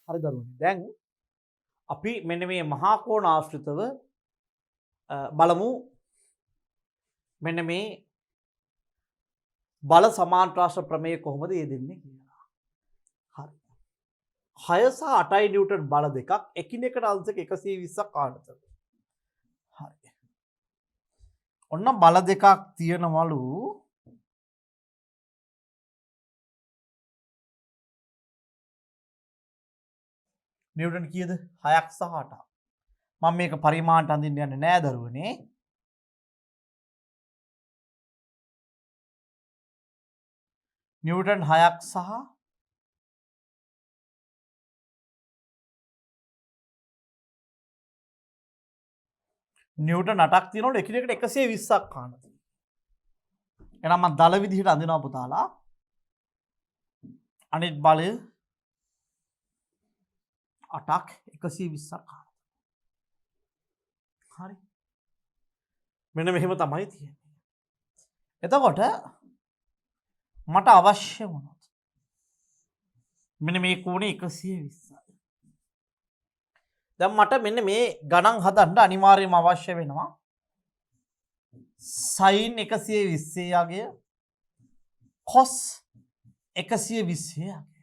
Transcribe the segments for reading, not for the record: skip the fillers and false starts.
හරි දරුවනේ. දැන් අපි මෙන්න මේ මහා කෝණ ආශ්‍රිතව බලමු මෙන්න මේ බල සමාන්ත්‍රාශ්‍ර ප්‍රමේය කොහොමද යෙදෙන්නේ කියලා. හරි. 6 සහ 8යි නිව්ටන් බල දෙකක් එකිනෙකට අංශක 120ක් ආනතර. හරි. ඔන්න බල දෙකක් තියෙනවලු. නිව්ටන් කීයද? 6ක් සහ 8ක්. මම මේක පරිමාණට අඳින්න යන්නේ නෑ දරුවනේ. නිව්ටන් 6ක් සහ නිව්ටන් 8ක් තියෙනවලු එකිනෙකට 120ක් ආනතර. එහෙනම් මම දල විදිහට අඳිනවා පුතාලා. අනිත් බලය 8ක් 120ක් ආනතර. හරි. මෙන්න මෙහෙම තමයි තියෙන්නේ. එතකොට මට අවශ්‍ය වුණොත් මෙන්න මේ කෝණය 120යි. දැන් මට මෙන්න මේ ගණන් හදන්න අනිවාර්යයෙන්ම අවශ්‍ය වෙනවා sin 120 යගය cos 120 යගය.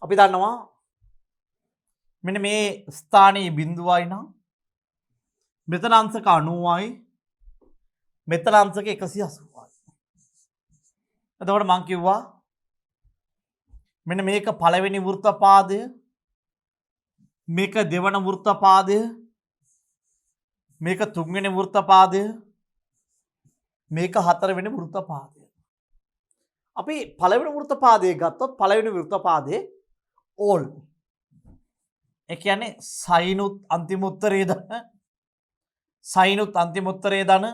අපි දන්නවා මෙන්න මේ ස්ථානයේ බිඳුවයි නම් මෙතන අංශක 90යි මෙතන අංශක 180යි. එතකොට මම කිව්වා මෙන්න මේක පළවෙනි වෘත්තපාදය මේක දෙවන වෘත්තපාදය මේක තුන්වෙනි වෘත්තපාදය මේක හතරවෙනි වෘත්තපාදය. අපි පළවෙනි වෘත්තපාදයේ ගත්තොත් පළවෙනි වෘත්තපාදයේ all ඒ කියන්නේ sin උත් අන්තිම උත්තරේ දාන sin උත් අන්තිම උත්තරේ දාන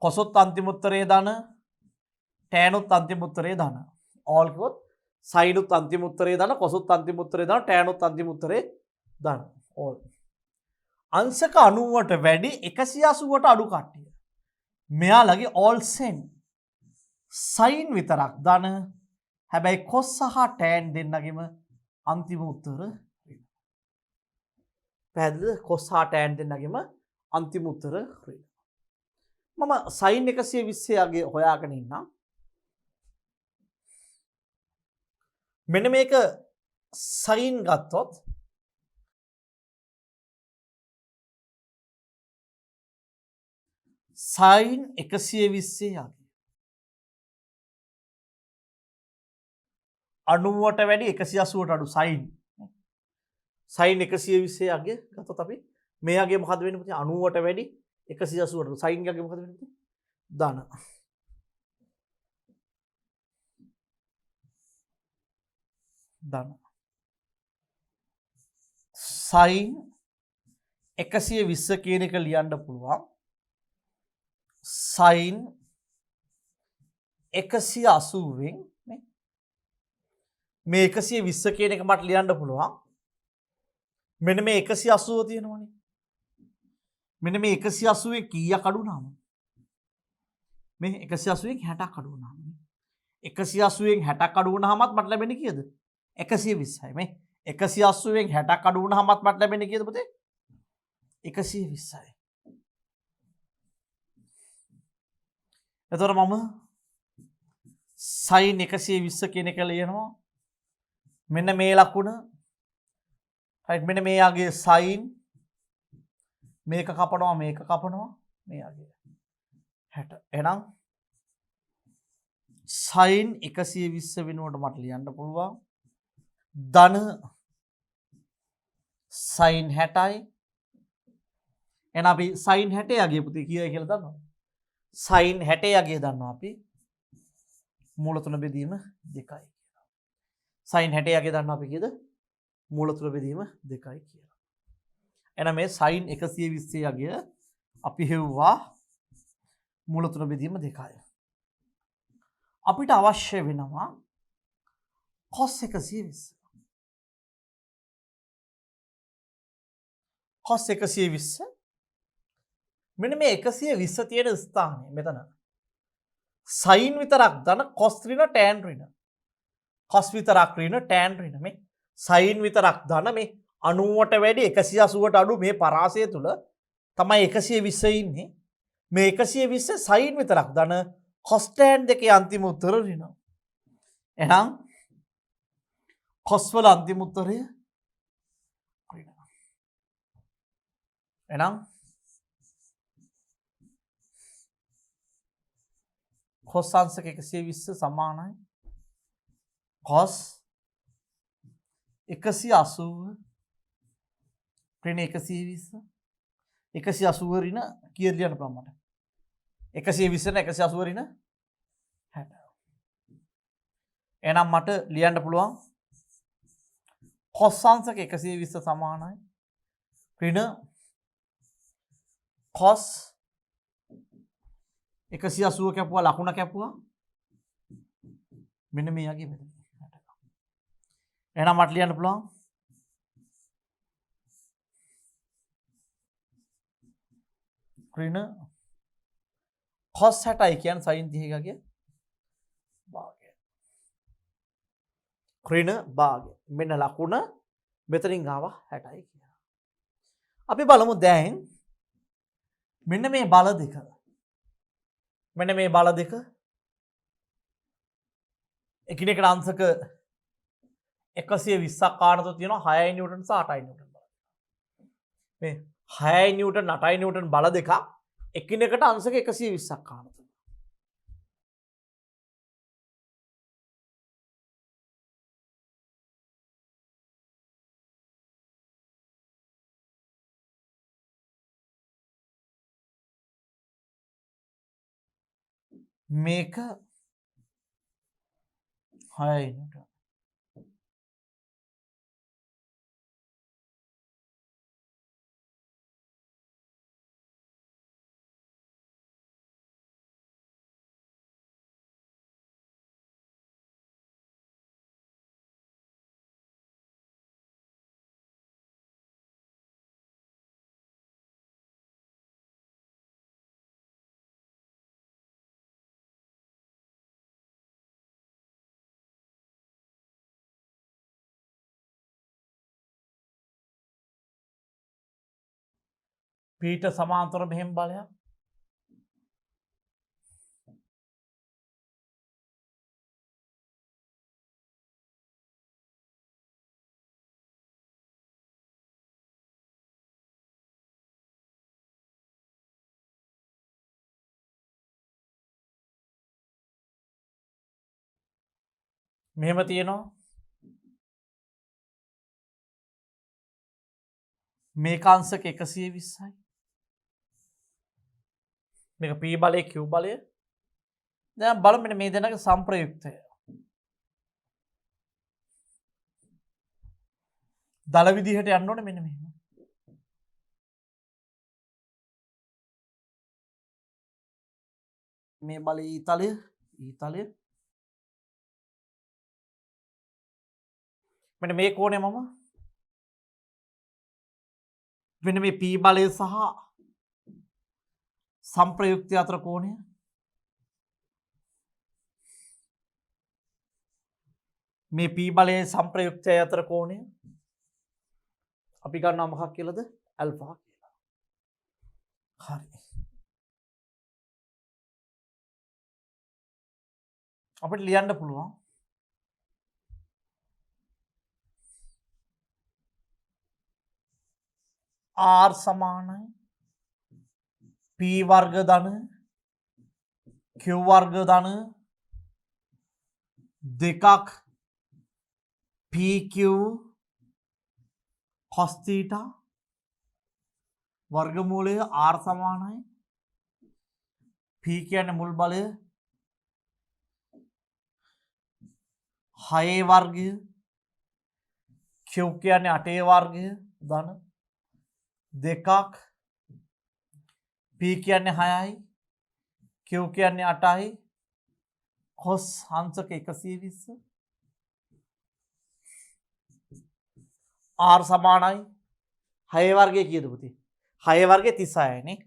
cos උත් අන්තිම උත්තරේ දාන tan උත් අන්තිම උත්තරේ දාන all කිව්වොත් sin උත් අන්තිම උත්තරේ දාන cos උත් අන්තිම උත්තරේ දාන tan උත් අන්තිම උත්තරේ දාන all අංශක 90ට වැඩි 180ට අඩු කට්ටිය මෙයාලගේ all same sin විතරක් දාන හැබැයි cos සහ tan දෙන්නගෙම අන්තිම උත්තර පැහැදිලිද? cos සහ tan දෙන්නගෙම අන්තිම උත්තර මම sin 120 යගේ හොයාගෙන ඉන්නම්. මෙන්න මේක sin ගත්තොත් sin 120 යගේ 90ට වැඩි 180ට අඩු sin 120 යගේ ගත්තොත් අපි මේ යගේ මොකද වෙන්නේ පුතේ? 90ට වැඩි 180ට අඩු sin යගේ මොකද වෙන්නේ පුතේ? ධන sin 120 කියන එක ලියන්න පුළුවන් sin 180 නේ මේ 120 කියන එක මට ලියන්න පුළුවන් මෙන්න මේ 180 තියෙනවනේ මෙන්න මේ 180 කීයක් අඩු වුණාම මේ 180 60ක් අඩු වුණාම 180 60ක් අඩු වුණාමත් මට ලැබෙන්නේ කීයද 120යි මේ 180 60ක් අඩු වුණාමත් මට ලැබෙන්නේ කීයද පුතේ 120යි. එතකොට මම sin 120 කියන එක ලියනවා මෙන්න මේ ලකුණ right මෙන්න මේ යගේ sin මේක කපනවා මේ යගේ 60 එහෙනම් sin 120 වෙනුවට මට ලියන්න පුළුවන් ධන sin 60යි. එහෙනම් අපි sin 60 යගේ පුතේ කීයයි කියලා දන්නවද? sin 60 යගේ දන්නවා අපි මූල 3 බෙදීම 2යි කියලා. sin 60 යගේ දන්නවා අපි කීයද? මූල 3 බෙදීම 2යි කියලා. එහෙනම් මේ sin 120 යගේ අපි හෙව්වා මූල 3 බෙදීම 2යි. අපිට අවශ්‍ය වෙනවා cos 120. cos 120 මෙන්න මේ 120 තියෙන ස්ථානය මෙතන sin විතරක් දාන cos ඍණ tan ඍණ cos විතරක් ඍණ tan ඍණ මේ සයින් විතරක් දාන මේ 90ට වැඩි 180ට අඩු මේ පරාසය තුල තමයි 120 ඉන්නේ. මේ 120 සයින් විතරක් දාන cos tan දෙකේ අන්තිම උත්තර ඍණ. එහෙනම් cos වල අන්තිම උත්තරය ඍණ. එහෙනම් cos අංශක 120 සමානයි cos 180 ඍණ 120 180 ඍණ කීයද ලියන්න පුළුවන් මට 120 න 180 ඍණ 60. එහෙනම් මට ලියන්න පුළුවන් cos අංශක 120 සමානයි ඍණ cos 180 කැපුවා ලකුණ කැපුවා මෙන්න මේ යගේ මෙතන. එහෙනම් මට ලියන්න පුළුවන් ඍණ cos 60යි කියන්නේ sin 30 ගේ භාගය. ඍණ භාගය. මෙන්න ලකුණ මෙතනින් ආවා 60යි කියලා. අපි බලමු දැන් මෙන්න මේ බල දෙක. මෙන්න මේ බල දෙක එකිනෙකට අංශක 120ක් කාණතු තියෙනවා 6යි නිව්ටන් සහ 8යි නිව්ටන් බල. මේ 6යි නිව්ටන් 8යි නිව්ටන් බල දෙකක් එකිනෙකට අංශක 120ක් කාණතු. මේක 6යි නිව්ටන් පීට සමාන්තර මෙහෙම බලයක් මෙහෙම තියෙනවා මේක අංශක 120යි මේක p බලය q බලය දැන් බලමු මෙන්න මේ දෙන්නගේ සම්ප්‍රයුක්තය දල විදිහට යන්න ඕනේ මෙන්න මෙහෙම මේ බලය ඊතලය මෙන්න මේ කෝණය මම මෙන්න මේ p බලය සහ සම්ප්‍රයුක්තය අතර කෝණය මේ p බලයේ සම්ප්‍රයුක්තය අතර කෝණය අපි ගන්නවා මොකක් කියලාද ඇල්ෆා කියලා. හරි. අපිට ලියන්න පුළුවන් r සමානයි p වර්ග ධන q වර්ග ධන දෙකක් pq cos theta වර්ගමූලය r සමානයි p කියන්නේ මුල් බලය 6 වර්ගය q කියන්නේ 8 වර්ගය ධන දෙකක් p කියන්නේ 6යි q කියන්නේ 8යි cos අංශක 120 r සමානයි 6 වර්ගය කීයද පුතේ 6 වර්ගය 36යි නේ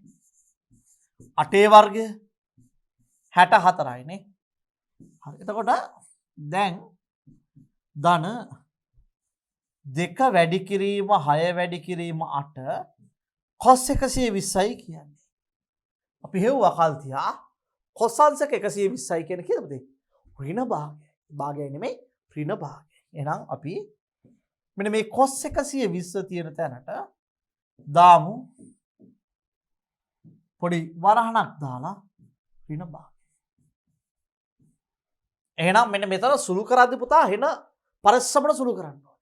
8 වර්ගය 64යි නේ හරි එතකොට දැන් ධන දෙක වැඩි කිරීම 6 වැඩි කිරීම 8 cos 120යි කියන්නේ. අපි හෙව්වා කල් තියා cos අංශක 120යි කියන කීයද? ඍණ භාගය. භාගය නෙමෙයි ඍණ භාගය. එහෙනම් අපි මෙන්න මේ cos 120 තියෙන තැනට දාමු පොඩි වරහණක් දාලා ඍණ භාගය. එහෙනම් මෙන්න මෙතන සුළු කරද්දි පුතා හෙන පරිස්සමට සුළු කරන්න ඕනේ.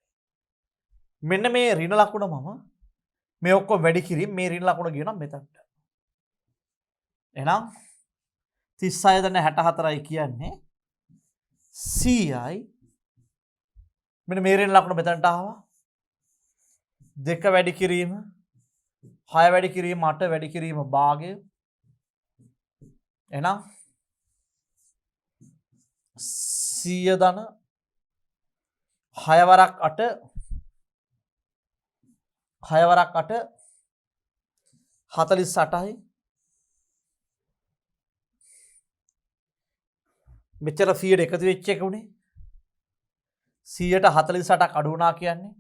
මෙන්න මේ ඍණ ලකුණ මම මේ ඔක්කොම වැඩි කිරීම මේ ඍණ ලකුණ ගියනම් මෙතනට. එහෙනම් 36 දන්න 64යි කියන්නේ 100යි. මෙන්න මේ ඍණ ලකුණ මෙතනට ආවා. 2 වැඩි කිරීම 6 වැඩි කිරීම 8 වැඩි කිරීම භාගය. එහෙනම් 100 ධන 6 වරක් 8 6 වරක් 8 48යි. මෙච්චර 100ට එකතු වෙච්ච එක උනේ 100ට 48ක් අඩු වුණා කියන්නේ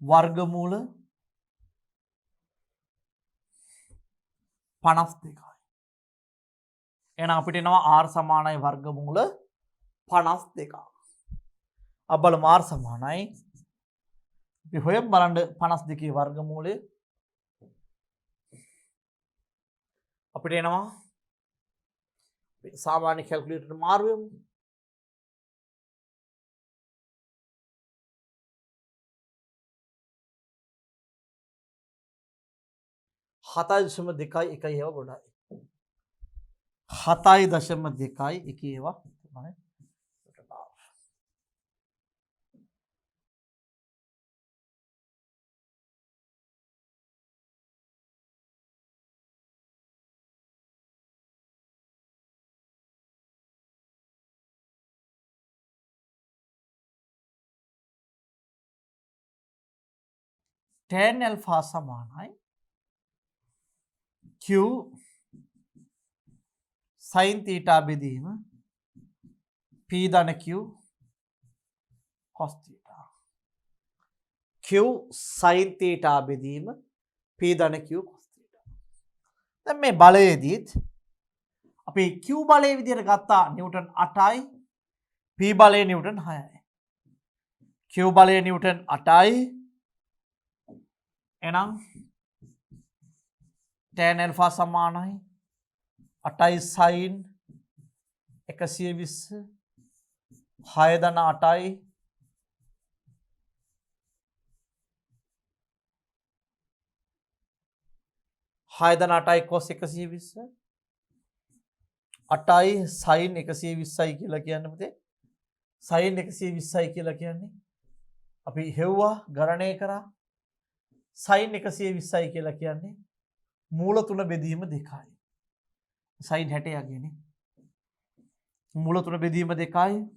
වර්ගමූල 52යි. එහෙනම් අපිට එනවා r සමානයි වර්ගමූල 52. අපි බලමු r සමානයි අපි හොයමු බලන්න 52 වර්ගමූලය අපිට එනවා සාමාන්‍ය කැල්කියුලේටර් මාරු වෙමු. හතයි දශම දෙකයි එකයි ඒවා ගොඩයි. 7.2 එකේ ඒවා තමයි. 10 alpha සමානයි q sin theta බෙදීම p ධන q cos theta. q sin theta බෙදීම p ධන q cos theta. දැන් මේ බලයේදීත් අපි q බලය විදිහට ගත්තා නිව්ටන් 8යි p බලය නිව්ටන් 6යි. q බලය නිව්ටන් 8යි එනම් tan alpha සමානයි 8යි sin 120 6 ධන 8යි 6 ධන 8යි cos 120 8යි sin 120යි කියලා කියන්නේ පුතේ sin 120යි කියලා කියන්නේ අපි හෙව්වා ගණනය කරා sin 120යි කියලා කියන්නේ මූල 3 බෙදීම 2යි. sin 60 යගේනේ. මූල 3 බෙදීම 2යි.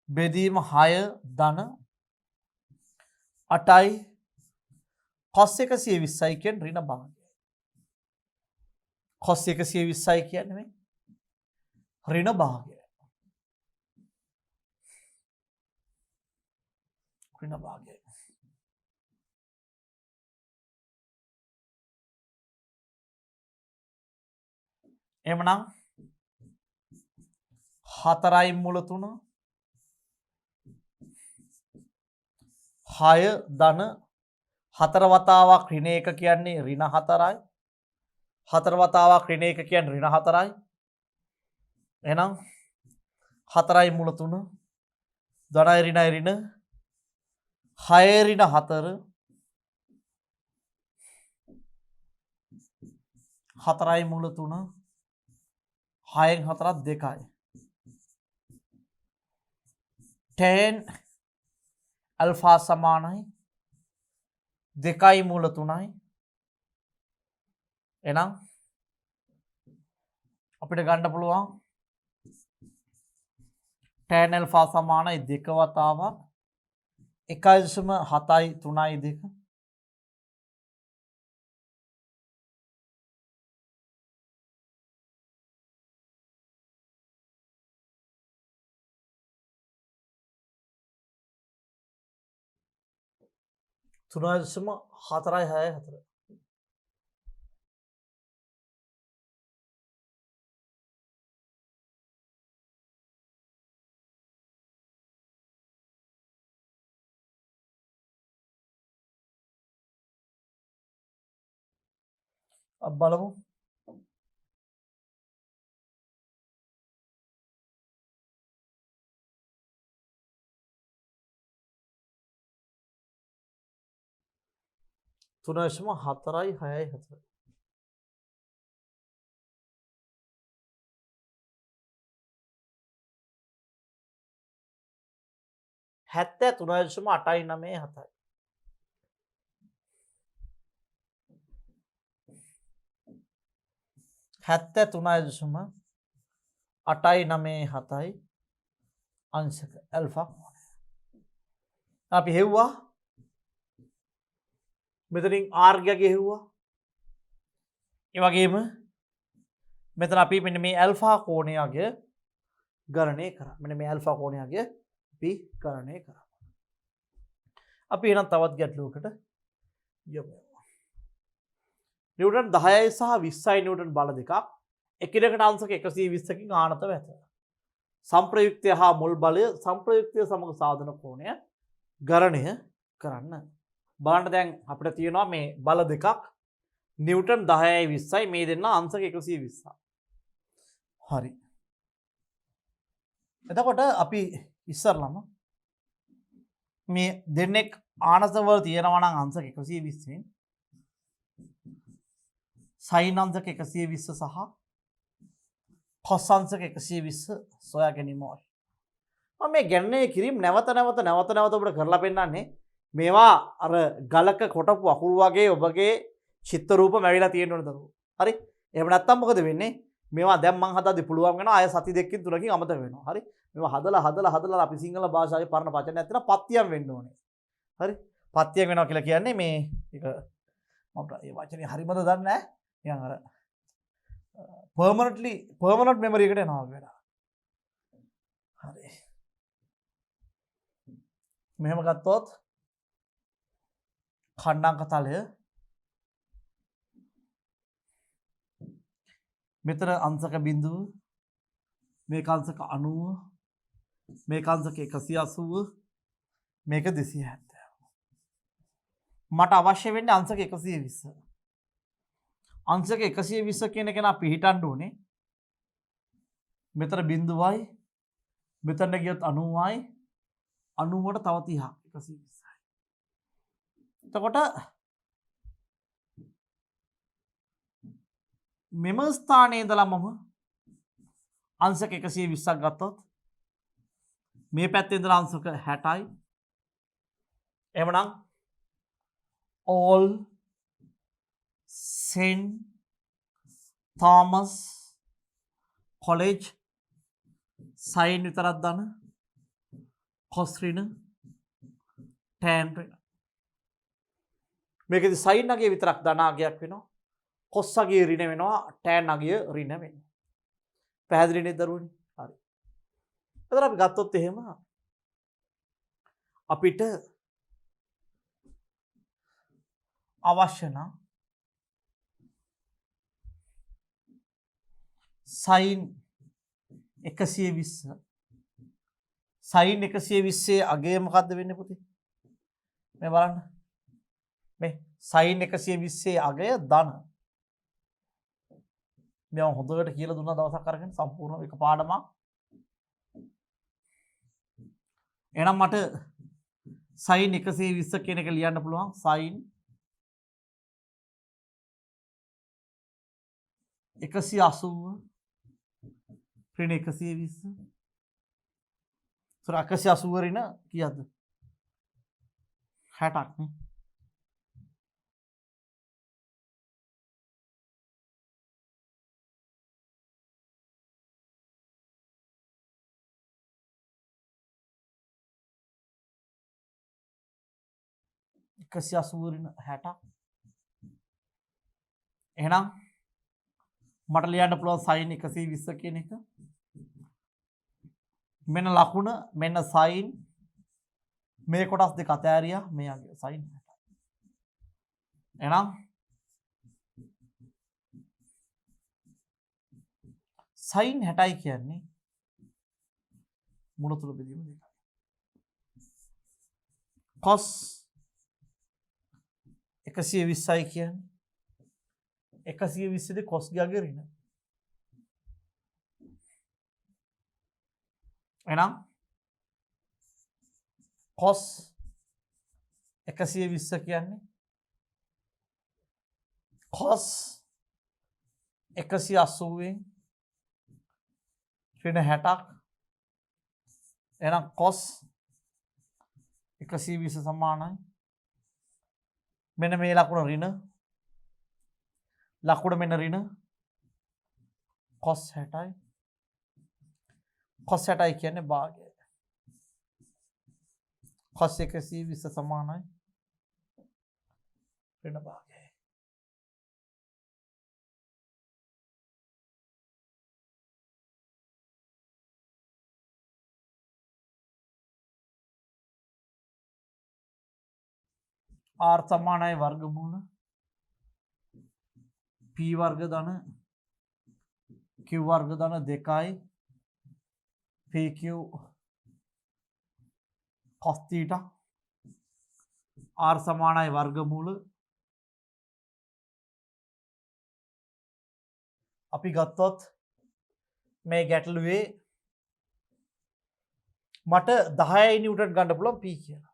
බෙදීම 6 ධන 8යි cos 120යි කියන ඍණ භාගය. cos 120යි කියන්නේ මේ ඍණ භාගය. ඍණ භාගය. එhmenan 4යි මූල 3 6 ධන 4 වතාවක් ඍණ 1 කියන්නේ ඍණ 4යි 4 වතාවක් ඍණ 1 කියන්නේ ඍණ 4යි. එහෙනම් 4යි මූල 3 ධනයි ඍණයි ඍණ 6 ඍණ 4 4යි මූල 3 6න් 4ක් 2යි. tan alpha සමානයි 2යි මූල 3යි. එහෙනම් අපිට ගන්න පුළුවන් tan alpha සමානයි 2 වතාවක් 1.7යි 3යි 2 3.464 अब බලමු 3.464 73.897 73.897 අංශක ඇල්ෆා කෝණය. අපි හෙව්වා මෙතනින් R ගෙව්වා. ඒ වගේම මෙතන අපි මෙන්න මේ ඇල්ෆා කෝණයගේ ගණනය කරා. මෙන්න මේ ඇල්ෆා කෝණයගේ අපි ගණනය කරා. අපි එහෙනම් තවත් ගැටලුවකට යමු. නිව්ටන් 10යි සහ 20යි නිව්ටන් බල දෙකක් එකිනෙකට අංශක 120කින් ආනතව ඇත. සම්ප්‍රයුක්තය හා මුල් බලය සම්ප්‍රයුක්තය සමග සාධන කෝණය ගණනය කරන්න. බලන්න දැන් අපිට තියෙනවා මේ බල දෙකක් නිව්ටන් 10යි 20යි මේ දෙන්න අංශක 120. හරි. එතකොට අපි ඉස්සරලම මේ දෙන්නෙක් ආනතවල තියෙනවා නම් අංශක 120න් සයින් අංශක 120 සහ කොස් අංශක 120 සොයා ගැනීම ඕනේ. මම මේ ගණනය කිරීම නැවත ඔබට කරලා පෙන්නන්නේ මේවා අර ගලක කොටපු අකුරු වගේ ඔබගේ චිත්ත රූප මැවිලා තියෙන්න ඕන දරුවෝ. හරි? එහෙම නැත්තම් මොකද වෙන්නේ? මේවා දැන් මං හදාද්දි පුළුවන් වෙනවා අය සති දෙකකින් තුනකින් අමතක වෙනවා. හරි? මේවා හදලා අපි සිංහල භාෂාවේ පරණ වචන නැත්නම් පත්‍යම් වෙන්න ඕනේ. හරි? පත්‍යම් වෙනවා කියලා කියන්නේ මේ එක මම මේ වචනේ හරිමද දන්නේ නැහැ. නිකන් අර permanent memory එකට එනවා වගේ. හරි. මෙහෙම ගත්තොත් खंडांक तलය මෙතන අංශක බිඳුව මේක අංශක 90 මේක අංශක 180 මේක 270 මට අවශ්‍ය වෙන්නේ අංශක 120 අංශක 120 කියන එක නා පිහිටන්න ඕනේ මෙතන බිඳුවයි මෙතන ගියොත් 90යි 90ට තව 30ක් 120යි එතකොට මෙම ස්ථානයේ ඉඳලා මම අංශක 120ක් ගත්තොත් මේ පැත්තේ ඉඳලා අංශක 60යි එහෙමනම් all St. Thomas College sin විතරක් දාන cos ඍණ tan ඍණ මේකෙදි sin අගය විතරක් ධන අගයක් වෙනවා cos අගය ඍණ වෙනවා tan අගය ඍණ වෙනවා පැහැදිලි නේද දරුවනි හරි එතන අපි ගත්තොත් එහෙම අපිට අවශ්‍ය නම් sin 120 sin 120 අගය මොකද්ද වෙන්නේ පුතේ මේ බලන්න මේ sin 120 අගය ධන මම හොඳට කියලා දුන්නා දවසක් අරගෙන සම්පූර්ණ එක පාඩමක් එහෙනම් මට sin 120 කියන එක ලියන්න පුළුවන් sin 180 ඍණ 120 සොර 180 ඍණ කීයද 60ක් නේ 180 ඍණ 60ක් එහෙනම් මට ලියන්න පුළුවන් sin 120 කියන එක මෙන්න ලකුණ මෙන්න sin මේ කොටස් දෙක අතෑරියා මේ අගය sin 60 එහෙනම් sin 60යි කියන්නේ මුණ තුල බෙදීම 2යි. cos 120යි කියන්නේ 120 දී cos ගියාගේ ඍණ. එහෙනම් cos 120 කියන්නේ cos 180න් ඍණ 60ක්. එහෙනම් cos 120 සමානයි මෙන්න මේ ලකුණ ඍණ ලකුණ මෙන්න ඍණ cos 60යි. cos 60යි කියන්නේ භාගය. cos 120 සමානයි ඍණ භාගයයි. r සමානයි වර්ගමූල p වර්ග ධන q වර්ග ධන 2යි pq cos theta r සමානයි වර්ගමූල අපි ගත්තොත් මේ ගැටලුවේ මට 10 නිව්ටන් ගන්න පුළුවන් p කියලා.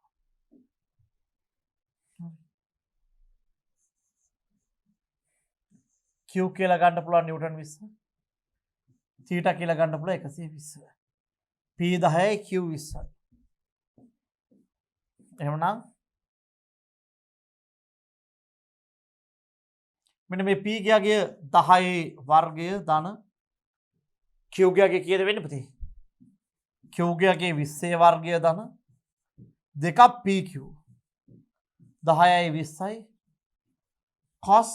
q කියලා ගන්න පුළුවන් නිව්ටන් 20. θ කියලා ගන්න පුළුවන් 120. p 10යි q 20යි. එහෙමනම් මෙන්න මේ p ගියාගේ 10 වර්ගය ධන q ගියාගේ කීයද වෙන්නේ පුතේ? q ගියාගේ 20 වර්ගය ධන 2ක් pq 10යි 20යි cos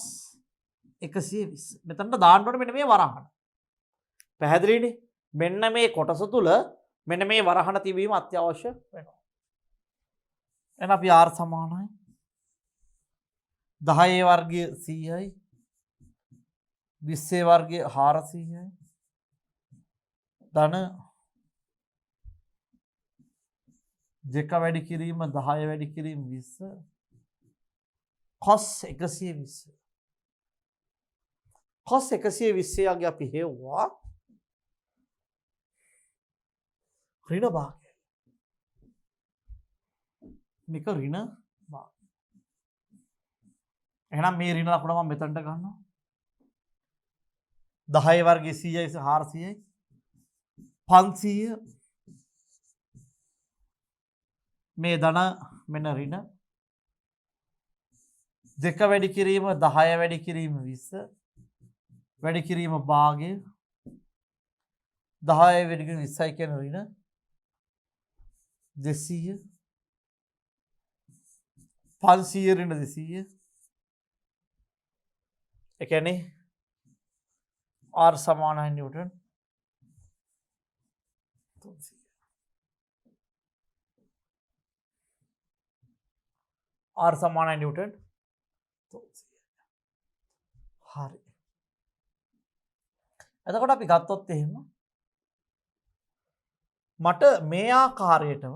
120. මෙතනට දාන්න ඕනේ මෙන්න මේ වරහන. පැහැදිලිනේ? මෙන්න මේ කොටස තුල මෙන්න මේ වරහන තිබීම අත්‍යවශ්‍ය වෙනවා. එහෙනම් අපි r සමානයි 10 වර්ගය 100යි 20 වර්ගය 400යි ධන 2 වැඩි කිරීම 10 වැඩි කිරීම 20 cos 120. cos 120 යගේ අපි හෙව්වා ඍණ භාගය. මේක ඍණ භාගය. එහෙනම් මේ ඍණ ලකුණ මම මෙතනට ගන්නවා. 10 වර්ගයේ 100යි 400යි 500 මේ ධන මෙන්න ඍණ 2 වැඩි කිරීම 10 වැඩි කිරීම 20 වැඩි කිරීම භාගය 10 වැඩි කිරීම 20යි කියන ඍණ 200 500 ඍණ 200 ඒ කියන්නේ r සමානයි නිව්ටන් 300. r සමානයි නිව්ටන් 300. හරි. එතකොට අපි ගත්තොත් එහෙම මට මේ ආකාරයටම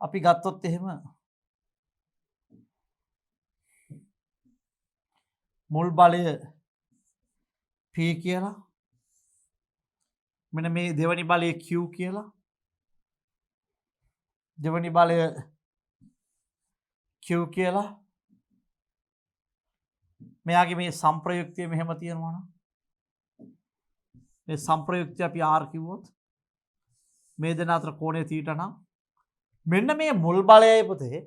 අපි ගත්තොත් එහෙම මුල් බලය p කියලා මෙන්න මේ දෙවනි බලය q කියලා දෙවනි බලය q කියලා මෙයාගේ මේ සංප්‍රයුක්තය මෙහෙම තියෙනවා නම් මේ සංප්‍රයුක්තය අපි r කිව්වොත් මේ දෙන අතර කෝණය θ නම් මෙන්න මේ මුල් බලයයි පුතේ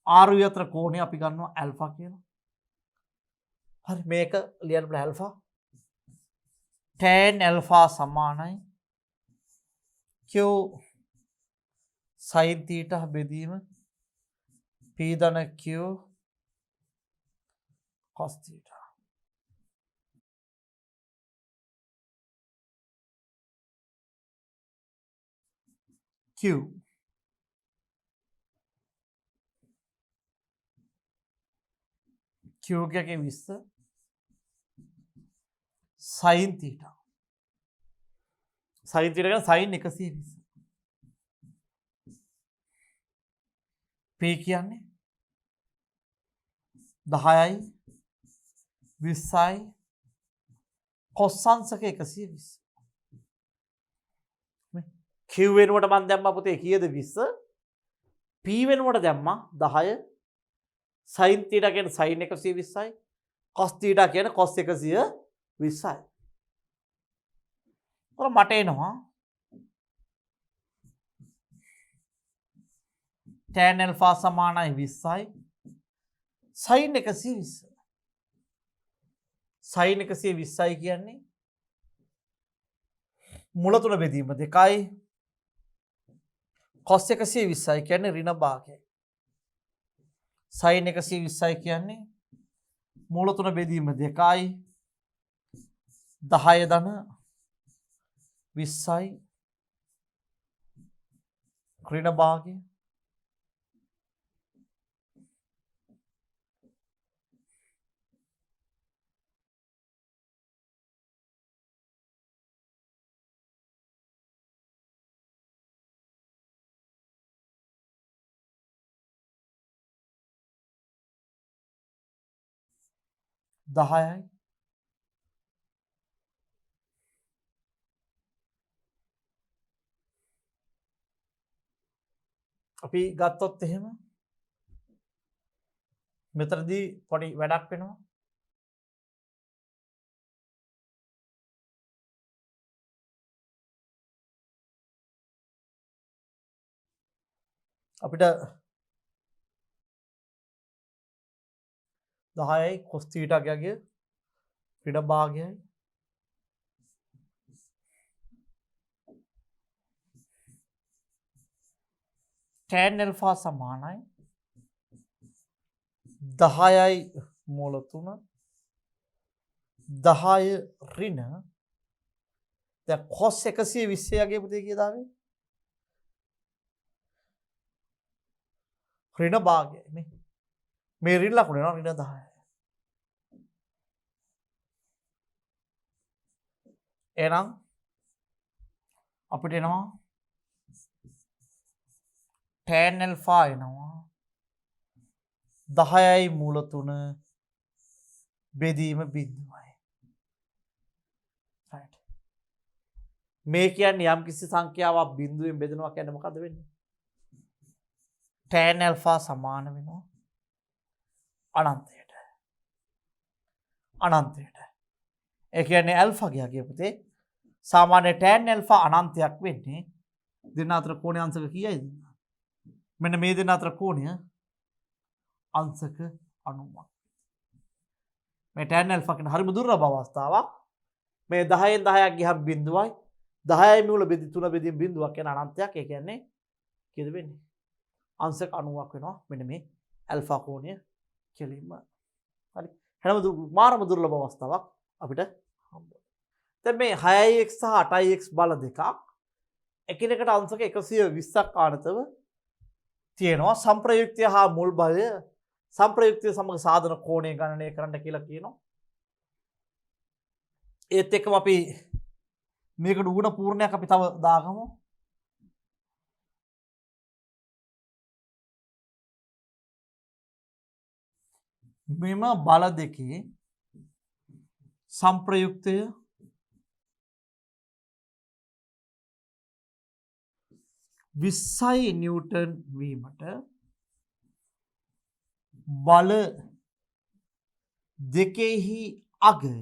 r අතර කෝණය අපි ගන්නවා ඇල්ෆා කියලා. හරි මේක ලියන්න බෑ ඇල්ෆා tan ඇල්ෆා සමානයි q sin θ බෙදීම p ධන q cos θ. Q එකේ 20 sin θ sin θ කියන sin 120 P කියන්නේ 10යි 20යි cos අංශක 120 Q වෙනුවට මම දැම්මා පුතේ කීයද 20 P වෙනුවට දැම්මා 10 sin θ කියන්නේ sin 120යි cos θ කියන්නේ cos 120යි මට එනවා tan alpha සමානයි 20යි sin 120 sin 120යි කියන්නේ මුල තුන බෙදීම 2යි cos 120යි කියන්නේ ඍණ භාගයයි sin 120යි කියන්නේ මුල තුන බෙදීම 2යි 10 ධන 20යි ඍණ භාගය දහයයි අපි ගත්තොත් එහෙම මෙතනදී පොඩි වැඩක් වෙනවා අපිට 10යි cos θ ගියගේ ඍණ භාගයයි tan alpha සමානයි 10යි මූල 3 10 ඍණ දැන් cos 120 යගේ පුතේ කීයද ආවේ ඍණ භාගයයි නේ මේ ඍණ ලකුණ වෙනවා ඍණ 10 එහෙනම් අපිට එනවා tan alpha එනවා 10යි මූල 3 බෙදීම බිඳුවයි right මේ කියන්නේ යම් කිසි සංඛ්‍යාවක් බිඳුවෙන් බෙදනවා කියන්නේ මොකද්ද වෙන්නේ tan alpha සමාන වෙනවා අනන්තයට ඒ කියන්නේ alpha ගියාගේ පුතේ සාමාන්‍ය tan alpha අනන්තයක් වෙන්නේ දෙන්න අතර කෝණය අංශක කීයද මෙන්න මේ දෙන්න අතර කෝණය අංශක 90ක් මේ tan alpha කියන හරිම දුර්ලභ අවස්ථාවක් මේ 10න් 10ක් ගියහම බිඳුවයි 10යි මූල බෙදි 3 බෙදීම බිඳුවක් කියන අනන්තයක් ඒ කියන්නේ කීයද වෙන්නේ අංශක 90ක් වෙනවා මෙන්න මේ alpha කෝණය කෙලින්ම හරි හැම මාරම දුර්ලභ අවස්ථාවක් අපිට හම්බ දැන් මේ 6x සහ 8x බල දෙකක් එකිනෙකට අංශක 120ක් ආනතව තියෙනවා සම්ප්‍රයුක්තය හා මුල් බලය සම්ප්‍රයුක්තය සමග සාධන කෝණය ගණනය කරන්න කියලා කියනවා ඒත් එක්කම අපි මේකට උගුණ පූර්ණයක් අපි තව දාගමු මෙම බල දෙකේ සම්ප්‍රයුක්තය විස්සයි නිව්ටන් වීමට බල දෙකෙහි අගය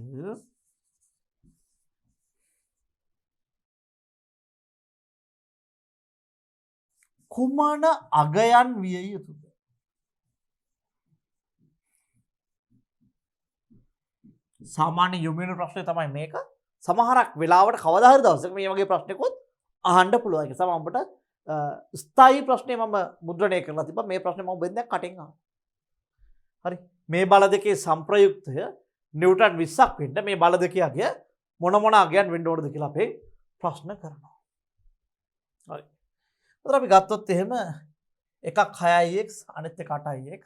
කුමන අගයන් විය යුතුද සාමාන්‍ය යොමුවෙන ප්‍රශ්නේ තමයි මේක සමහරක් වෙලාවට කවදා හරි දවසක මේ වගේ ප්‍රශ්නකුත් අහන්න පුළුවන් ඒක තමයි අපිට ස්ථායි ප්‍රශ්නේ මම මුද්‍රණය කරලා තිබ්බා මේ ප්‍රශ්නේ මම බෙන්දක් කටින් අහනවා හරි මේ බල දෙකේ සම්ප්‍රයුක්තය නිව්ටන් 20ක් වෙන්න මේ බල දෙකේ අගය මොන අගයන් වෙන්න ඕනද කියලා අපේ ප්‍රශ්න කරනවා හරි එතකොට අපි ගත්තොත් එහෙම එකක් 6ix අනිත් එක 8ix.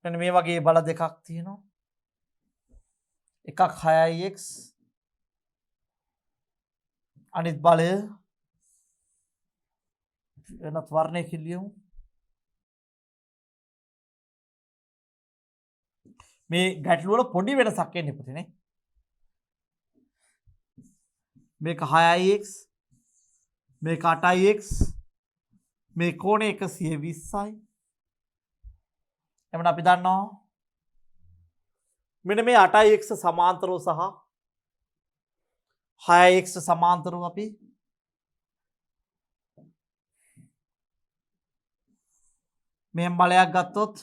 මෙන්න මේ වගේ බල දෙකක් තියෙනවා. එකක් 6ix අනිත් බලය වෙනත් වර්ණයකින් ලියමු. මේ ගැටලුව වල පොඩි වෙනසක් එන්නේ පුතේනේ. මේක 6ix මේක 8ix මේ කෝණය 120යි. එමන් අපි දන්නවා මෙන්න මේ 8ix සමාන්තරව සහ 6x සමාන්තරව අපි මෙහෙම බලයක් ගත්තොත්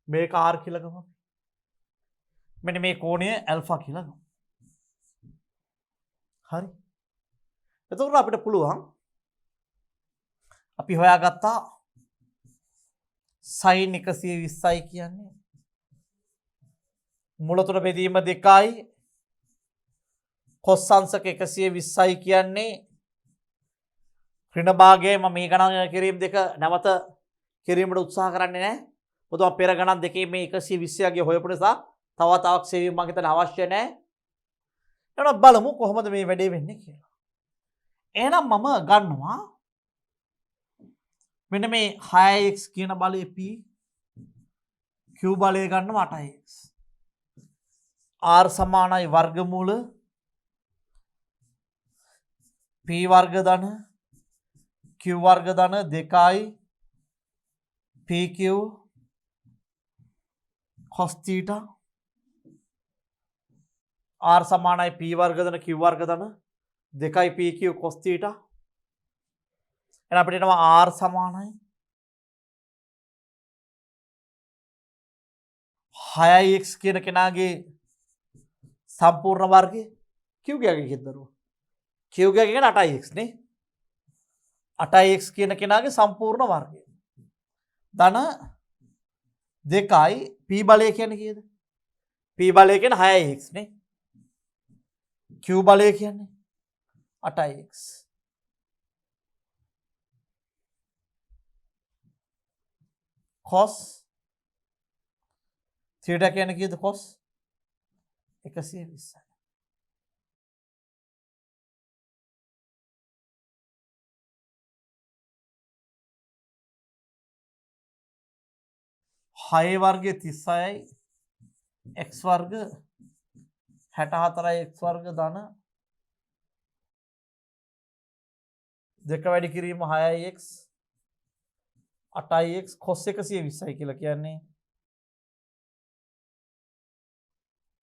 මේක R කියලා ගමු. මෙන්න මේ කෝණය ඇල්ෆා කියලා ගමු. හරි. එතකොට අපිට පුළුවන් අපි හොයාගත්තා sin 120යි කියන්නේ මුල තුන බෙදීම 2යි cos අංශක 120යි කියන්නේ ඍණ භාගයේ මම මේ ගණන් කිරීම දෙක නැවත කිරීමට උත්සාහ කරන්නේ නැහැ. මොකද මම පෙර ගණන් දෙකේ මේ 120 ගේ හොයපු නිසා තව තවක් සෙවීම මම හිතන අවශ්‍ය නැහැ. එහෙනම් බලමු කොහොමද මේ වැඩේ වෙන්නේ කියලා. එහෙනම් මම ගන්නවා මෙන්න මේ 6x කියන බලය p q බලය ගන්නවා 8x r සමානයි වර්ගමූල p වර්ග ධන q වර්ග ධන 2යි pq cos theta r සමානයි p වර්ග ධන q වර්ග ධන 2යි pq cos theta. එහෙනම් අපිට එනවා r සමානයි 6x කියන කෙනාගේ සම්පූර්ණ වර්ගය q ගෑගේ කිද්දරුව q ගෑගේ කියන්නේ 8x නේ 8x කියන කෙනාගේ සම්පූර්ණ වර්ගය ධන 2යි p බලය කියන්නේ කීයද p බලය කියන්නේ 6x නේ q බලය කියන්නේ 8x cos theta කියන්නේ කීයද cos 120යි. හය වර්ගය 36යි x වර්ග 64යි x වර්ග ධන 2 වැඩි කිරීම 6ix 8ix cos 120යි කියලා කියන්නේ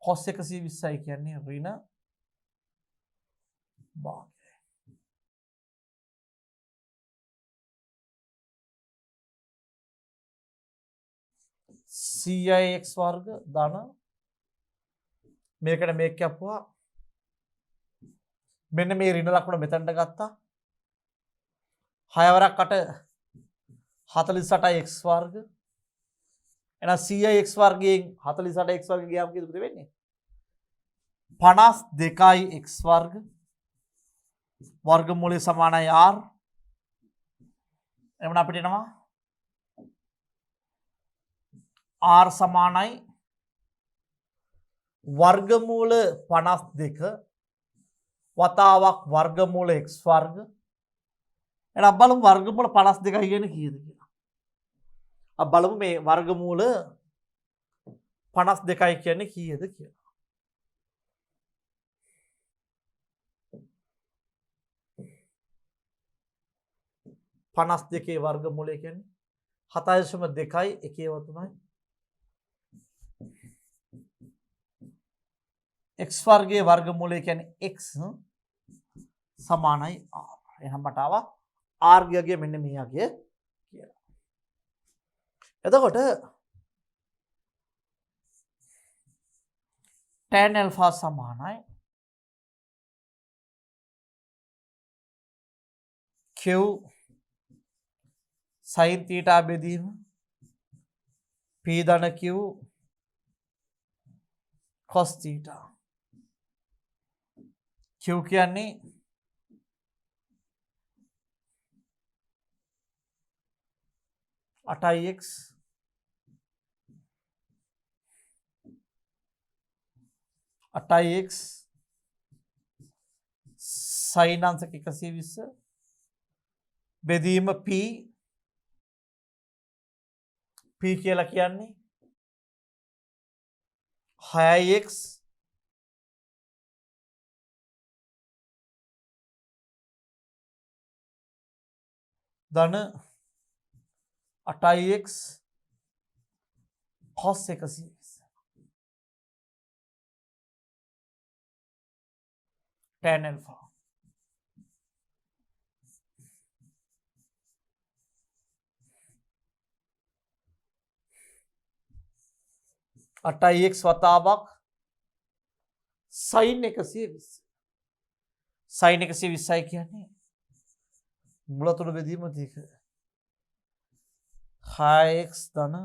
cos 120යි කියන්නේ ඍණ භාගය. cix වර්ග ධන මේකට මේක කැපුවා මෙන්න මේ ඍණ ලකුණ මෙතනට ගත්තා 6 වරක් 8 48යි x වර්ග එහෙනම් cix වර්ගයෙන් 48x වර්ග ගියාම කීයද වෙන්නේ 52යි x වර්ග වර්ගමූලය සමානයි r එවන අපිට එනවා r සමානයි වර්ගමූල 52 වතාවක් වර්ගමූල x වර්ග එහෙනම් බලමු වර්ගමූල 52 කියන්නේ කීයද කියලා. අපි බලමු මේ වර්ගමූල 52යි කියන්නේ කීයද කියලා. 52 වර්ගමූලය කියන්නේ 7.2යි 1/3යි x වර්ගයේ වර්ගමූලය කියන්නේ x සමානයි r. එහෙනම් මට ආවා r ගියගේ මෙන්න මේ අගය කියලා. එතකොට tan alpha සමානයි q sin theta බෙදීම p ධන q cos theta. q කියන්නේ 8x sin අංශක 120 බෙදීම p කියලා කියන්නේ 6x ධන 8x cos 120. tan alpha. x වතාවක් sin 120. sin 120යි කියන්නේ මුලතුරු බෙදීම දෙක. 6x ධන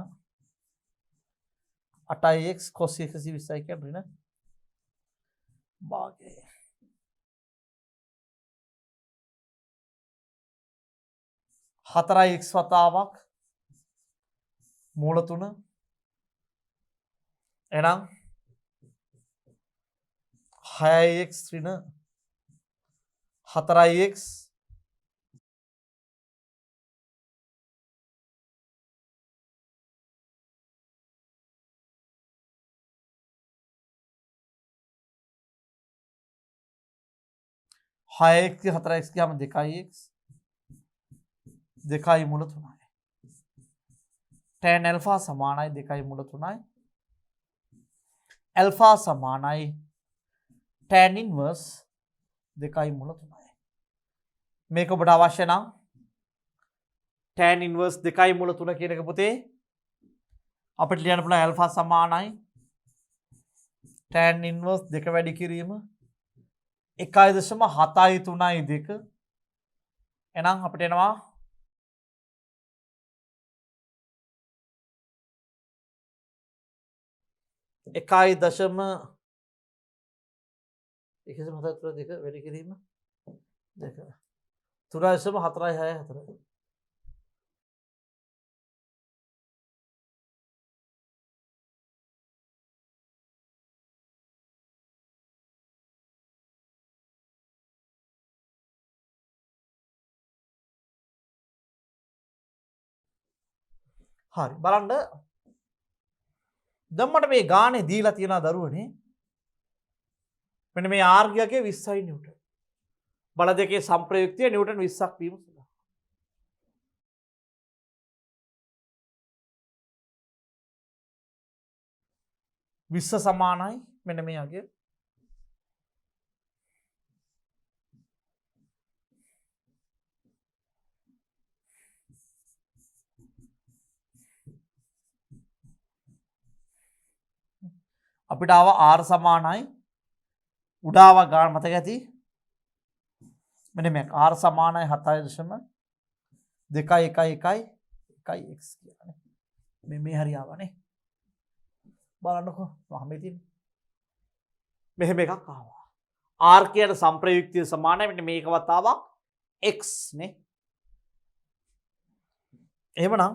8x cos 120යි කියන්නේ නේ. භාගය. 4x වතාවක් මූල 3 එහෙනම් 6x ඍණ 4x හයක් 4x ගියාම 2x 2යි මුල 3යි. tan alpha සමානයි 2යි මුල 3යි. alpha සමානයි tan inverse 2යි මුල 3යි. මේක ඔබට අවශ්‍ය නම් tan inverse 2යි මුල 3 කියන එක පුතේ අපිට ලියන්න පුළුවන් alpha සමානයි tan inverse 2 වැඩි කිරීම 1.732 එහෙනම් අපිට එනවා 1.172 වැඩි කිරීම 2 3.464. හරි බලන්න දැන් මට මේ ගානේ දීලා තියෙන දරුවනේ මෙන්න මේ r ගියගේ 20යි නිව්ටන් බල දෙකේ සම්ප්‍රයුක්තිය නිව්ටන් 20ක් වීම සඳහා 20 සමානයි මෙන්න මේ අගය අපිට ආව r සමානයි උඩාව ගාන මතක ඇති මෙන්න මේ r සමානයි 7.21111x කියලා නේ මේ හරි ආවනේ බලන්නකෝ මම ඉතින් මෙහෙම එකක් ආවා r කියන සම්ප්‍රයුක්තිය සමානයි මෙන්න මේක වතාවක් x නේ එහෙමනම්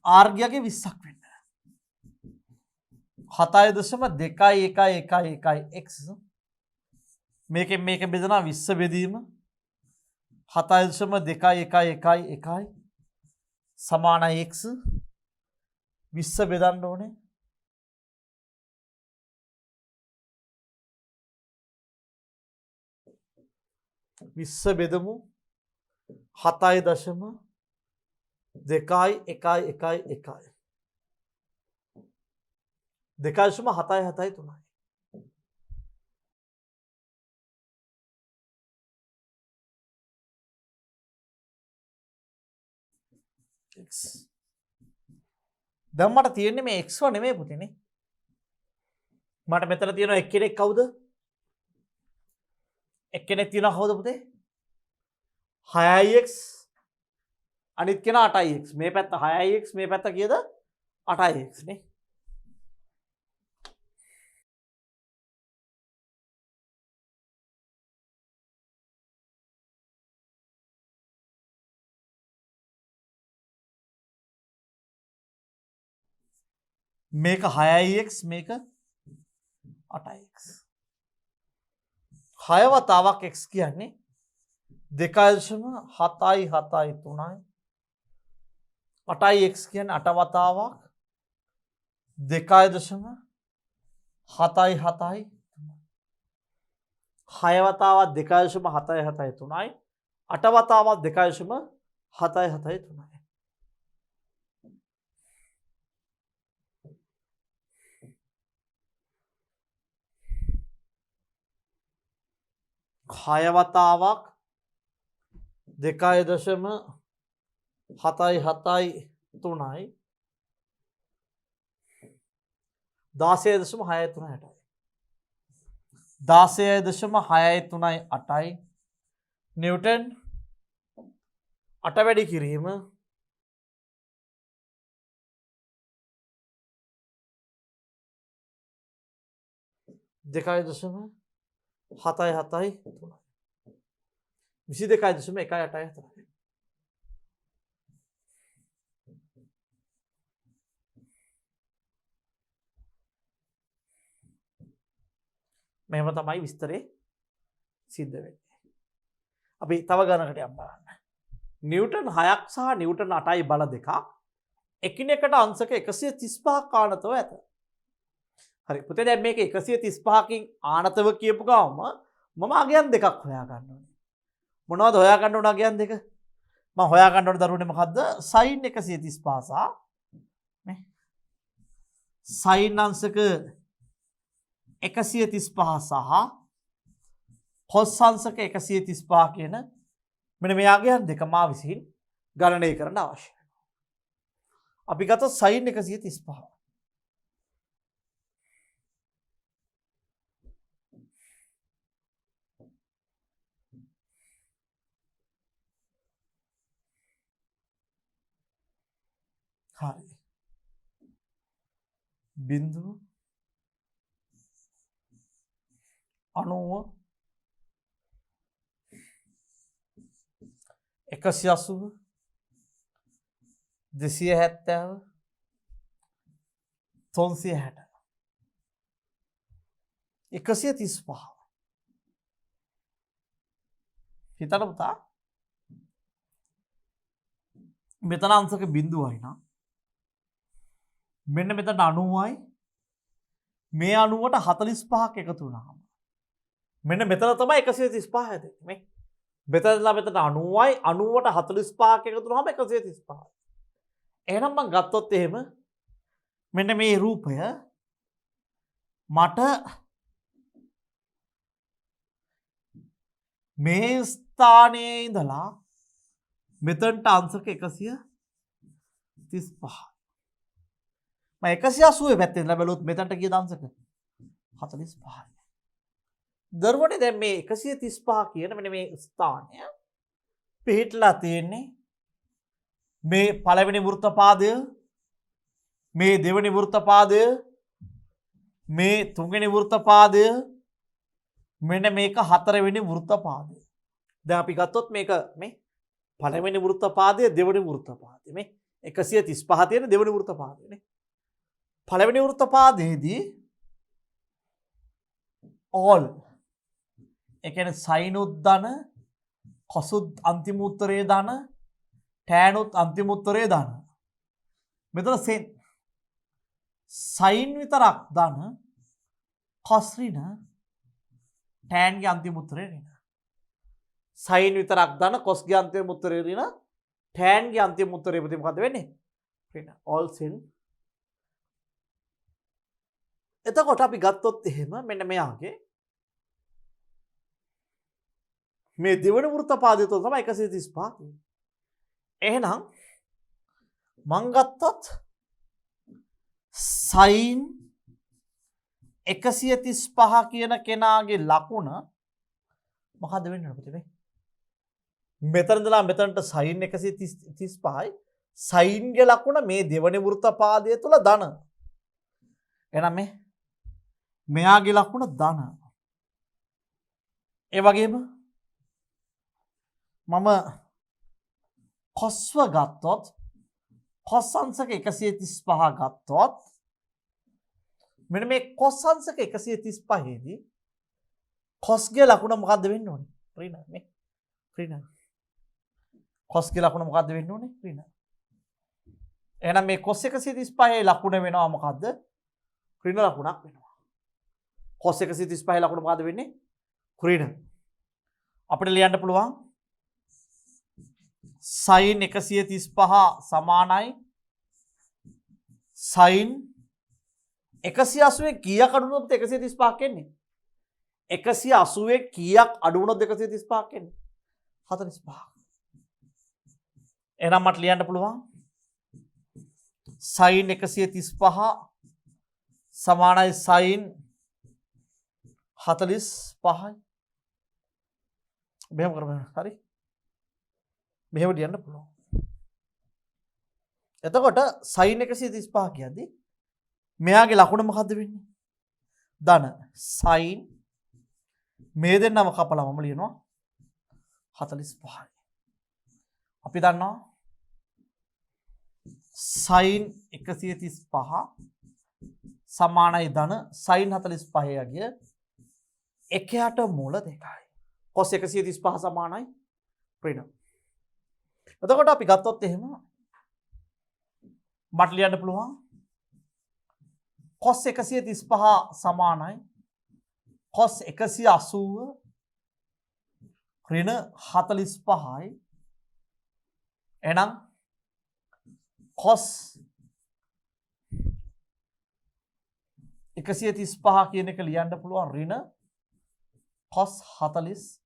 r ගියගේ 20ක් වෙන්න 7.21111x මේකෙන් මේක බෙදනවා 20 බෙදීම 7.21111 සමානයි x 20 බෙදන්න ඕනේ 20 බෙදමු 7.21111 2.773යි. x. දැන් මට තියෙන්නේ මේ x1 නෙමෙයි පුතේනේ. මට මෙතන තියෙනවා එක්කෙනෙක් කවුද? එක්කෙනෙක් තියෙනවා කවුද පුතේ? 6ix අනිත් කෙනා 8ix. මේ පැත්ත 6ix මේ පැත්ත කීයද? 8ix නේ. මේක 6ix මේක 8x. 6 වතාවක් x කියන්නේ 2.773යි. 8ix කියන්නේ 8 වතාවක් 2.773යි. 6 වතාවක් 2.773යි. 8 වතාවක් 2.773යි. හයවතාවක් 2.773යි 16.638යි 16.638යි නිව්ටන් 8 වැඩි කිරීම 2.773යි 22.184. මෙහෙම තමයි විස්තරේ සිද්ධ වෙන්නේ. අපි තව ගණනකට යන්න බලන්න. නිව්ටන් 6ක් සහ නිව්ටන් 8යි බල දෙකක් එකිනෙකට අංශක 135ක් ආනතව ඇත. හරි පුතේ දැන් මේක 135කින් ආනතව කියපු ගාම මම අගයන් දෙකක් හොයා ගන්න ඕනේ. මොනවද හොයා ගන්න ඕන අගයන් දෙක? මම හොයා ගන්න ඕන දරුවනේ මොකද්ද? sin 135 සහ නේ sin අංශක 135 සහ cos අංශක 135 කියන මෙන්න මේ අගයන් දෙක මා විසින් ගණනය කරන්න අවශ්‍යයි. අපි ගත්තොත් sin 135. හරි. බිංදුව 90 180 270 360 135 හිතන්න පුතා මෙතන අංශක බිංදුවයි නම් මෙන්න මෙතන 90යි මේ 90ට 45ක් එකතු වුණාම මෙන්න මෙතන තමයි 135 හැදෙන්නේ මේ මෙතනලා මෙතන 90යි 90ට 45ක් එකතු වුණාම 135යි එහෙනම් මම ගත්තොත් එහෙම මෙන්න මේ රූපය මට මේ ස්ථානයේ ඉඳලා මෙතනට අංශක 135 මම 180 පැත්තෙන් ලැබලුවොත් මෙතනට ගිය අංශක 45යි. දරුවනේ දැන් මේ 135 කියන මෙන්න මේ ස්ථානය පිහිටලා තියෙන්නේ මේ පළවෙනි වෘත්තපාදය මේ දෙවෙනි වෘත්තපාදය මේ තුන්වෙනි වෘත්තපාදය මෙන්න මේක හතරවෙනි වෘත්තපාදය. දැන් අපි ගත්තොත් මේක මේ පළවෙනි වෘත්තපාදය දෙවෙනි වෘත්තපාදය මේ 135 තියෙන දෙවෙනි වෘත්තපාදය නේ. පළවෙනි වෘත්තපාදයේදී all ඒ කියන්නේ sin උත් ධන cos උත් අන්තිම උත්තරේ ධන tan උත් අන්තිම උත්තරේ ධන. මෙතන sin විතරක් ධන cos ඍණ tan ගේ අන්තිම උත්තරේ ඍණ. sin විතරක් ධන cos ගේ අන්තිම උත්තරේ ඍණ tan ගේ අන්තිම උත්තරේ මොකද වෙන්නේ? ඍණ. all sin එතකොට අපි ගත්තොත් එහෙම මෙන්න මෙයාගේ මේ දෙවන වෘත්තපාදය තුළ තමයි 135 තියෙන්නේ. එහෙනම් මං ගත්තොත් sin 135 කියන කෙනාගේ ලකුණ මොකද්ද වෙන්නේ පුතේ? මෙතන ඉඳලා මෙතනට sin 135යි sin ගේ ලකුණ මේ දෙවන වෘත්තපාදය තුළ ධන. එහෙනම් මෙයාගේ ලකුණ ධන. ඒ වගේම මම cosව ගත්තොත් cos අංශක 135 ගත්තොත් මෙන්න මේ cos අංශක 135 දී cos ගේ ලකුණ මොකද්ද වෙන්න ඕනේ? ඍණ නේ. ඍණ. cos ගේ ලකුණ මොකද්ද වෙන්න ඕනේ? ඍණ. එහෙනම් මේ cos 135 ලකුණ වෙනවා මොකද්ද? ඍණ ලකුණක් වෙනවා. cos 135 ලකුණ මොකද්ද වෙන්නේ? ඍණ. අපිට ලියන්න පුළුවන් sin 135 සමානයි sin 180 කීයක් අඩු වුණොත් 135ක් එන්නේ? 180 කීයක් අඩු වුණොත් 135ක් එන්නේ? 45ක්. එහෙනම් මට ලියන්න පුළුවන් sin 135 සමානයි sin 45යි. මෙහෙම කරමු. හරි. මෙහෙම ලියන්න පුළුවන්. එතකොට sin 135 කියද්දි මෙයාගේ ලකුණ මොකද්ද වෙන්නේ? ධන. sin මේ දෙන්නම කපලා මම ලියනවා 45යි. අපි දන්නවා sin 135 සමානයි ධන sin 45 යගේ එකයට මූල දෙකයි. cos 135 සමානයි ඍණ. එතකොට අපි ගත්තොත් එහෙම මට ලියන්න පුළුවන් cos 135 සමානයි cos 180 ඍණ 45යි. එහෙනම් cos 135 කියන එක ලියන්න පුළුවන් ඍණ cos 45යි.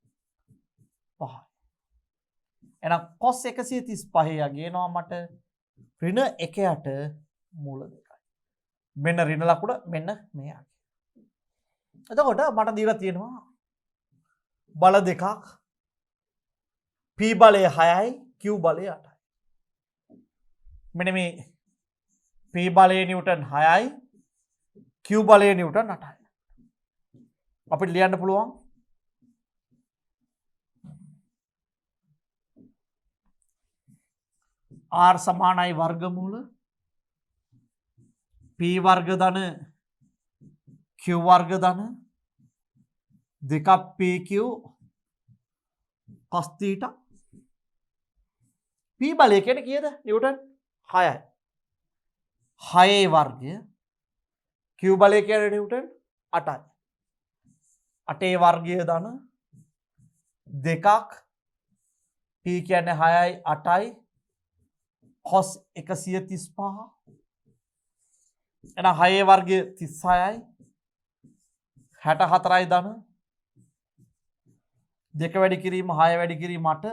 එහෙනම් cos 135 යගේනවා මට ඍණ 1යට මූල දෙකයි. මෙන්න ඍණ ලකුණ මෙන්න මෙයාගේ. එතකොට මට දීලා තියෙනවා බල දෙකක්. P බලය 6යි Q බලය 8යි. මෙන්න මේ P බලය නිව්ටන් 6යි Q බලය නිව්ටන් 8යි. අපිට ලියන්න පුළුවන් R සමානයි වර්ගමූල P වර්ග ධන Q වර්ග ධන දෙකක් PQ cos θ. P බලය කියන්නේ කීයද? නිව්ටන් 6යි. 6 වර්ගය Q බලය කියන්නේ නිව්ටන් 8යි. 8 වර්ගය ධන දෙකක් P කියන්නේ 6යි 8යි cos 135 එහෙනම් 6 වර්ගය 36යි 64යි ධන දෙක වැඩි කිරීම 6 වැඩි කිරීම 8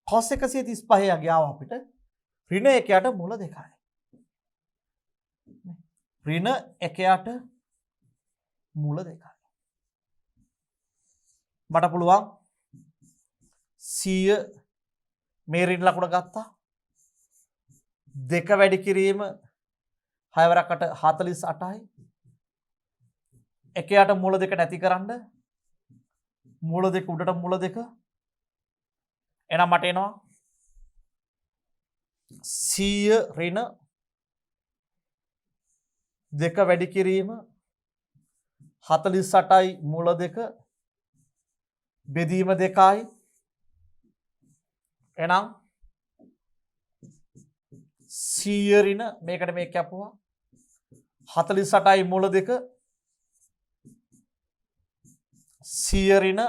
cos 135 යගාව අපිට ඍණ 1යට මූල දෙකයි. ඍණ 1යට මූල දෙකයි. මට පුළුවන් 100 මේ ඍණ ලකුණ ගත්තා. දෙක වැඩි කිරීම 6 වරකට 48යි. 1යට මූල දෙක නැති කරන්න මූල දෙක උඩට මූල දෙක. එහෙනම් මට එනවා 100 ඍණ දෙක වැඩි කිරීම 48යි මූල දෙක බෙදීම 2යි. එහෙනම් 100 ඍණ මේකට මේක කැපුවා 48යි මූල දෙක 100 ඍණ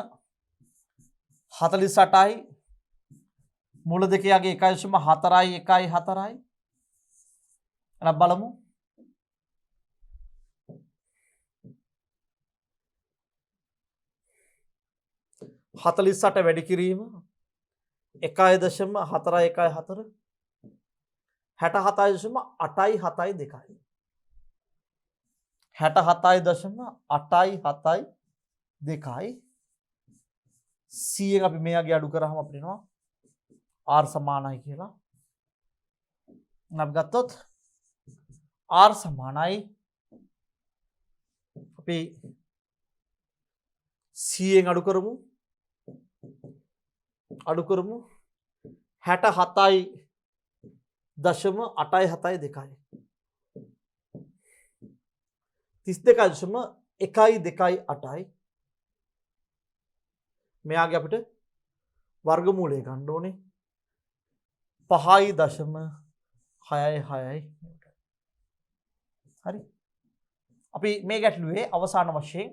48යි මූල දෙක යගේ 1.4යි 1යි 4යි. එහෙනම් බලමු 48 වැඩි කිරීම 1.414 67.872 67.872 100න් අපි මෙයාගේ අඩු කරාම අපිට එනවා r සමානයි කියලා. අපි ගත්තොත් r සමානයි අපි 100න් අඩු කරමු 67.872 32.128යි මෙයාගේ අපිට වර්ගමූලය ගන්න ඕනේ 5.66යි. හරි අපි මේ ගැටලුවේ අවසාන වශයෙන්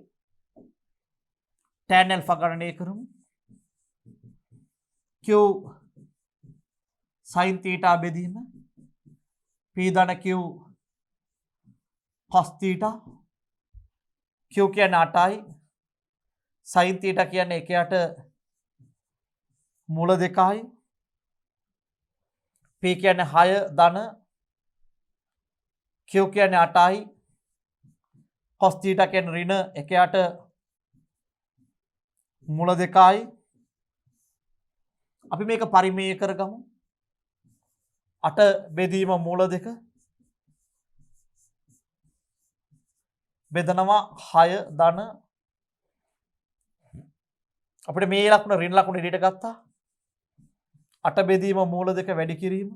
tan alpha ගණනය කරමු. q sin theta බෙදීම p ධන q cos theta q කියන්නේ 8යි sin theta කියන්නේ 1ට මූල 2යි p කියන්නේ 6 ධන q කියන්නේ 8යි cos theta කියන්නේ ඍණ 1ට මූල 2යි. අපි මේක පරිමේය කරගමු. 8 බෙදීම මූල 2 බෙදනවා 6 ධන අපිට මේ ලකුණ ඍණ ලකුණ එළියට ගත්තා. 8 බෙදීම මූල 2 වැඩි කිරීම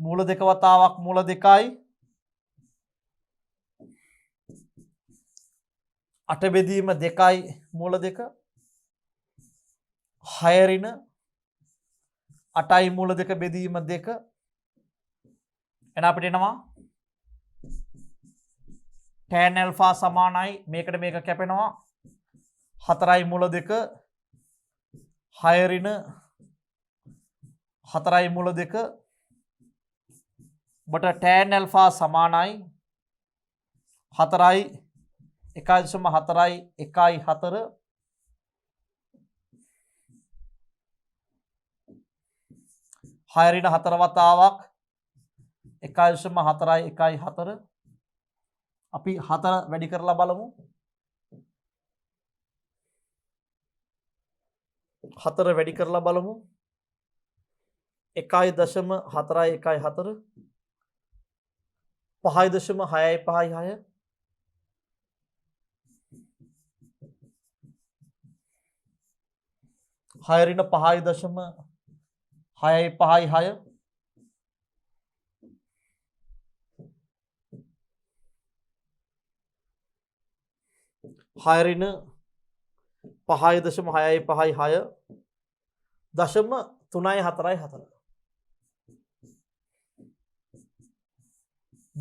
මූල 2 වතාවක් මූල 2යි 8 බෙදීම 2යි මූල 2 6 ඍණ 8යි මූල 2 බෙදීම 2 එන අපිට එනවා tan alpha සමානයි මේකට මේක කැපෙනවා 4යි මූල 2 6 ඍණ 4යි මූල 2 ඔබට tan alpha සමානයි 4යි 1.4යි 1යි 4 6 ඍණ 4 වතාවක් 1.4යි 1යි 4 අපි 4 වැඩි කරලා බලමු 4 වැඩි කරලා බලමු 1.4යි 1යි 4 5.6යි 5යි 6 6 ඍණ 5.6යි 5යි 6 6 ඍණ 5.6යි 5යි 6 දශම 3යි 4යි 4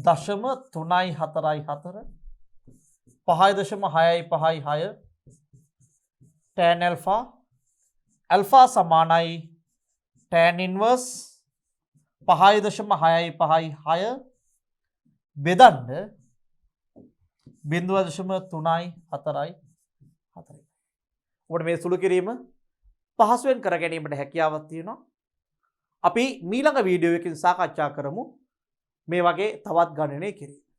දශම 3යි 4යි 4 5.6යි 5යි 6 tan alpha alpha සමානයි tan inverse 5.6යි 5යි 6 බෙදන්න 0.3යි 4යි 4යි. ඔබට මේ සුළු කිරීම පහසුවෙන් කර ගැනීමට හැකියාවක් තියෙනවා. අපි ඊළඟ වීඩියෝ එකකින් සාකච්ඡා කරමු මේ වගේ තවත් ගණනය කිරීම.